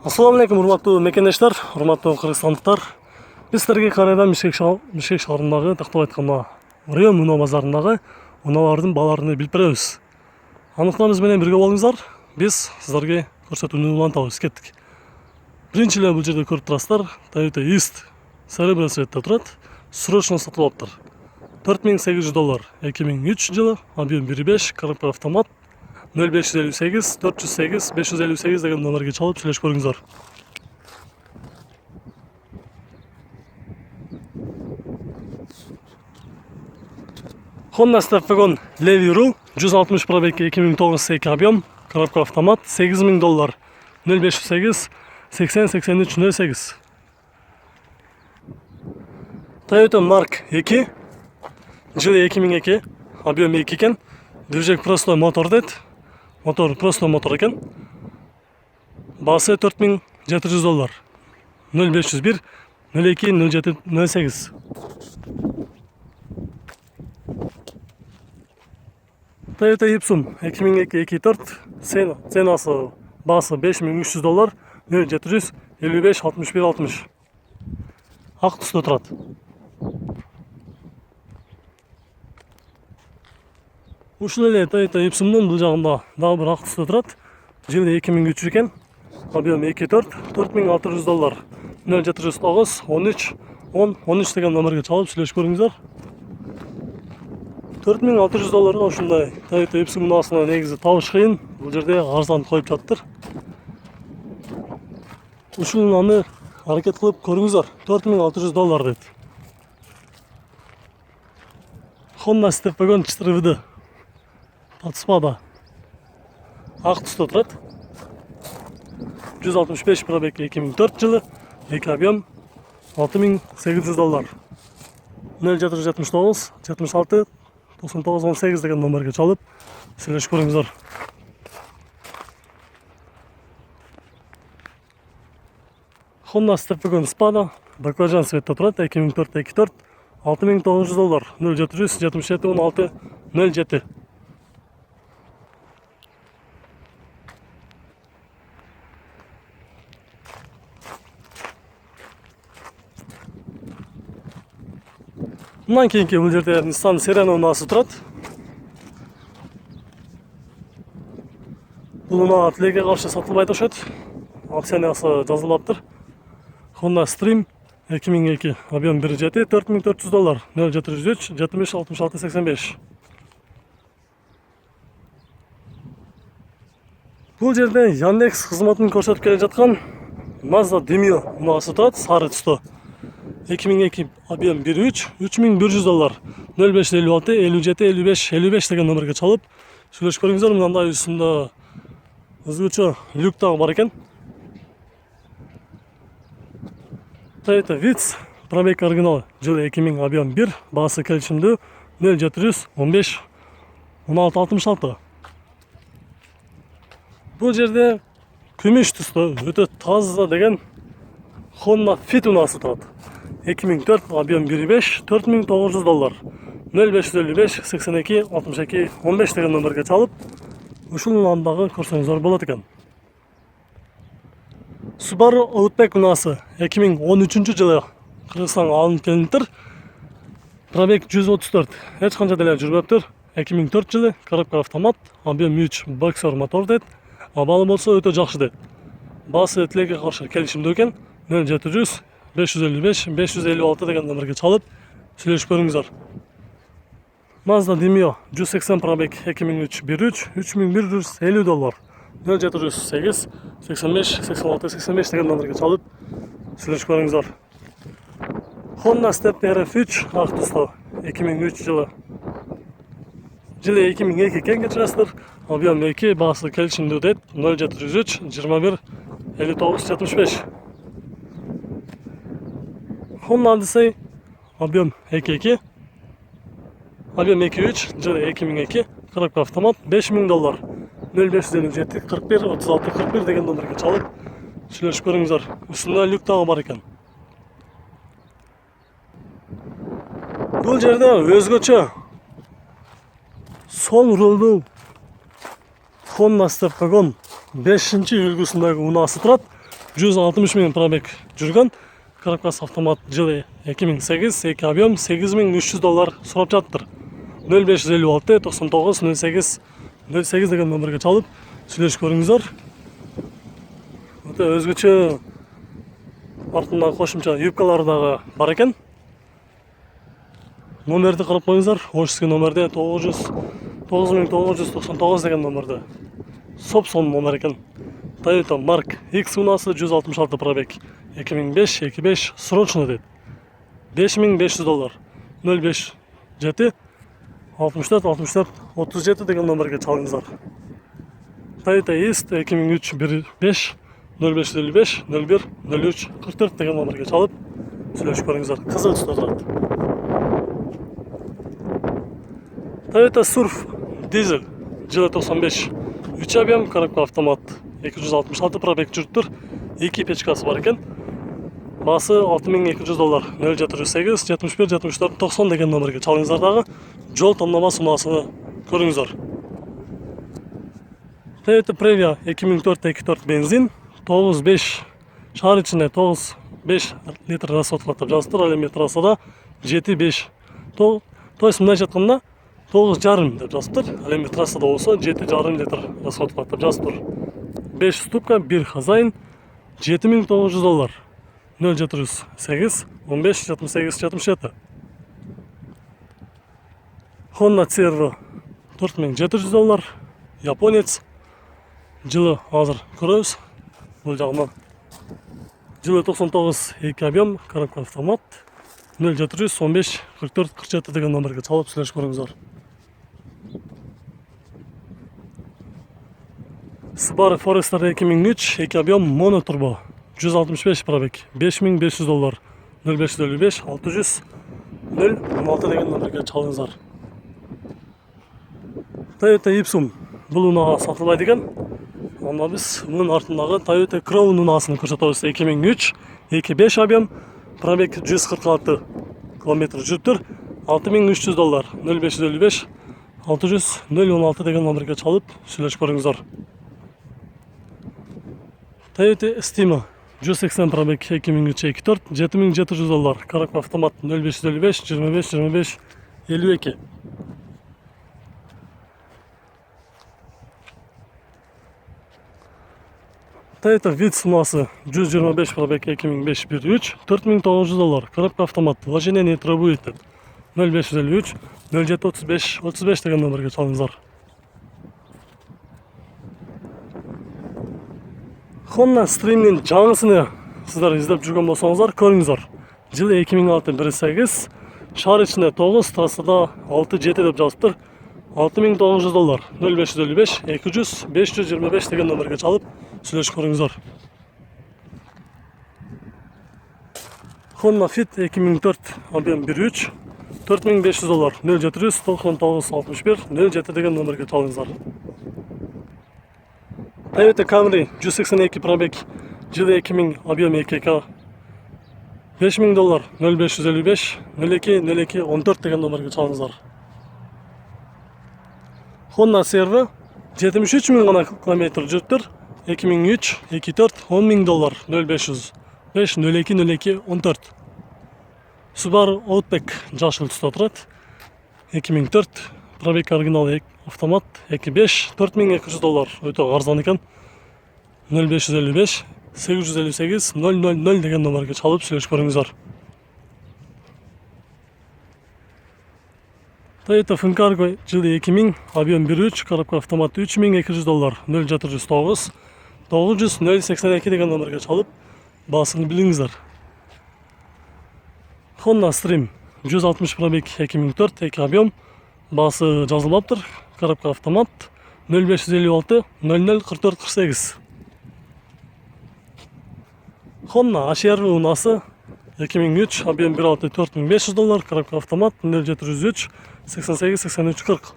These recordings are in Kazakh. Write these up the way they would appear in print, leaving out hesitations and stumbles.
Assalamu alaikum, урматтуу мекендештер, урматтуу кыргызстандыктар. Биз силерге кайрадан Бишкек шаарындагы, тактап айтканда, Район унаа базарындагы унаалардын бааларын билип беребиз. Аныктамыз менен бирге болуңуздар. Биз силерге көрсөтүүнү улантабыз, кеттик. Биринчи эле бул жерде көрүп турасыздар, Toyota East серебряный цветте турат. Срочно сатылып атыптыр. $4800, 2003 жылы, объем 1.5, коробка автомат. 0558 408 558 деген номерге чалып сүйлөшүп көрүңүздөр. Honda Step Wagon Levy Rule 160 пробег 2009 объем, коробка автомат, $8000, 0508 80 83 08. Toyota Mark 2 жылы 2002, объем 2 экен, движек простой мотор дейт. Мотор просто мотор экен. Баасы $4700, 0501 02 07 08. Toyota Ipsum 2002-24, ценасы баасы $5300, 0700 55 61 60. Ак түстө турат. Ушул эле Toyota Ipsumдун бул жагында дагы бир ак түстө турат. Жылы 2003 экен. Объем 2.4, $4600, 0709 13 10 13 деген номерге чалып сүйлөшүп көрүңүздөр. $4600 ушундай Toyota Ipsum унаасына негизи табыш кыйын. Бул жерде арзан коюп жатыр. Ушул унааны аракет кылып көрүңүздөр. $4600 дейт. Honda Step Wagon 4WD. Татыспада. Ак түстө турат. 165 пробег 2004 жылы, 2 объем, $6800. 0779 76 99 18 деген номерге чалып сүйлөшүп көрүңүздөр. Honda Step Wagon Spada баклажан цветте турат, 2004-24, $6900, 0700 77 16 07. Мындан кийинки бул жерде Nissan Serena унаасы турат. Бул унаа тилекке каршы сатылбайт окшойт. Акциясы жазылыптыр. Honda Stream 2002, объем 1.7, $4400, 0703 70 66 85. Бул жерде Яндекс кызматын көрсөтүп келе жаткан Mazda Demio унаасы турат, сары түстө. 2002, объем 1.3, $3100, 0556 57 55 55 деген номерге чалып сүйлөшүп көрүңүздөр. Мындай үстүндө өзгөчө люк дагы бар экен. Toyota Vitz пробег оригинал, жылы 2000, объем 1, баасы келишимдүү, 0700 15 16 66. Бул жерде күмүш түстө өтө таза деген Honda Fit унаасы турат. 2004, объем 1.5, $4900, 0555 82 62 15 деген номерге чалып ушул унаандагы көрсөңүздөр болот экен. Subaru Outback унаасы 2013 жылы Кыргызстанга алынып келиптир. Пробег 134, эч канча деле жүрбөптүр. 2004 жылы, коробка автомат, объем 3, боксер мотор дейт. Абалы болсо өтө жакшы дейт. Баасы тилекке каршы келишимдүү экен. 0700 555 556 деген номерге чалып сүйлөшүп көрүңүздөр. Mazda Demio 180 пробег 2003 1.3 $3150, 0708 85 86 85 деген номерге чалып сүйлөшүп көрүңүздөр. Honda Step RF3 ак түстө 2003 жылы. Жылы 2002 экен, кечиресиздер. Объем 2, баасы келишимдүү дейт. 0703 21 59 75. Honda Odyssey, объем 2.2, объем 2.3, жылы 2002, коробка автомат, $5000, 0557 41 36 41 деген номерге чалып сүйлөшүп көрүңүздөр. Үстүндө люк дагы бар экен. Бул жерде өзгөчө сол рулдуу Honda Step Wagon 5-үлгүсүндөгү унаасы турат. 160 миң пробег жүрген. Коробкасы автомат, жылы 2008, 2 объем, $8300 сұрап жатыр. 0556 99 08 08 деген номерге çalып сөйлесіп көріңіздер. Өте өзгөчө артында қосымша юбкалары дағы бар екен. Номерді қарап қойыңыздар. Ошский номерде 9999 деген номерде. Собсон номер екен. Toyota Mark X унасы 166 пробег. 2005 срочно дейді. $5500. 05 7 64 64 37 деген номерге çalыңыздар. Toyota East 2003 15 0555 01 03 44 деген номерге çalып сөйлесіп көріңіздер. Қызыл түсте тұрады. Toyota Surf дизель жылы 95 3 объем, коробка автомат, 266 пробег жүріп тұр. 2 печкасы бар екен. Басы $6200. 0708 71 74 90 деген номерге çalыңыздар дағы. Жол таңдама сунасыны көріңіздер. Toyota Previa 2004-24 бензин, 9,5 шар içinde 9,5 литр расход қылып жаздыр. Әлеме трассада 7,5. То есть мындай жатқанда 9,5 деп жазып тұр. Әлеме трассада болса 7,5 литр расход қылып жазып тұр. 5 ступка, 1 хозяин, $7900. 0708 15 78 77. Honda CR-V $4700. Японец. Жылы азыр көрөбүз. Бұл жағынан. Жылы 99 2 объем, коробка автомат. 0715 44 47 деген номерге çalып сөйлесіп көріңіздер. Subaru Forester 2003 2 объем, монотурбо. 165 пробег. $5500. 0555 600 016 деген номерге çalыңыздар. Toyota Ipsum бұл унаға сатылбайды екен. Онда біз мұның артындағы Toyota Crown унасын көрсетеміз. 2003 2,5 объем, пробег 146 км жүріп тұр. $6300. 0555 600 016 деген номерге çalып сөйлесіп көріңіздер. Toyota Estima 180 пробег 2003-24 $7700. Коробка автомат 0555 25 25 52. Toyota Vitz унасы 125 пробег 2005-13 $4900. Коробка автомат, вложение не требует. 0553 0735 35 деген номерге çalыңыздар. Honda Stream'nin жаңысыны сіздер іздеп жүрген болсаңыздар, көріңіздер. Жылы 2006 1,8, шар ішінде 9, трассада 6,7 деп жазып тұр. $6900. 0555 200 525 деген номерге çalып сөйлесіп көріңіздер. Honda Fit 2004 объем 1.3 $4500. 0700 99 61 07 деген номерге çalыңыздар. Toyota Camry 182 пробег, жылы 2000 объем 2К $5000. 0555 02 02 14 деген номерге çalыңыздар. Honda CR-V 73 000 ғана километр жүріп тұр. 2003 24 $10,000. 0500 5 02 02 14. Subaru Outback жашыл түсті тұрады. 2004 пробег оригинал автомат 2.5 $4200. Өте арзан екен. 0555 858 000 деген номерге çalып сөйлесіп көріңіздер. Toyota Funcargo жылы 2000, объем 1.3, коробка автомат $3200. 0709 900 082 деген номерге çalып басын біліңіздер. Honda Stream 160 пробег 2004, 2 объем, басы жазылмаптыр, коробка автомат 0556 00 44 48. Honda HR-V унасы 2003, объем 1.6 $4500, коробка автомат 0703 88 83 40.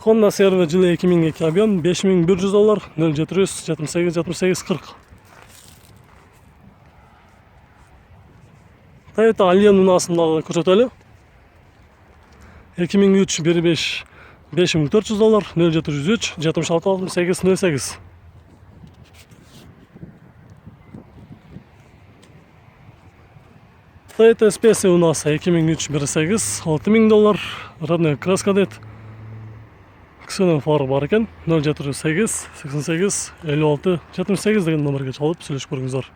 Honda CR-V жылы 2002 объем $5100, 0700 78 78 40. Toyota Allion унасындағы көрсетелі 2003 1.5 $5400, 0703 76 68 08. Toyota Spesi unasi 2003 1.8 $6000. Родной краска deydi. Kısının farı бар екен. 078 88 56 78 деген номерге чалып сөйлешіп көріңіздер.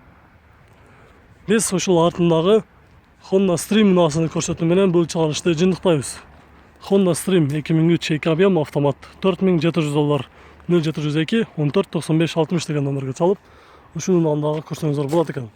Біз ушул артындағы Honda Stream unasыны көрсөтүү менен бул чыгарышты жыйынтыктайбыз. Honda Stream 2003 2 объем автомат $4700 0702 14 95 60 деген номерге чалып ушунун андагы көрсөңүздөр болот экен.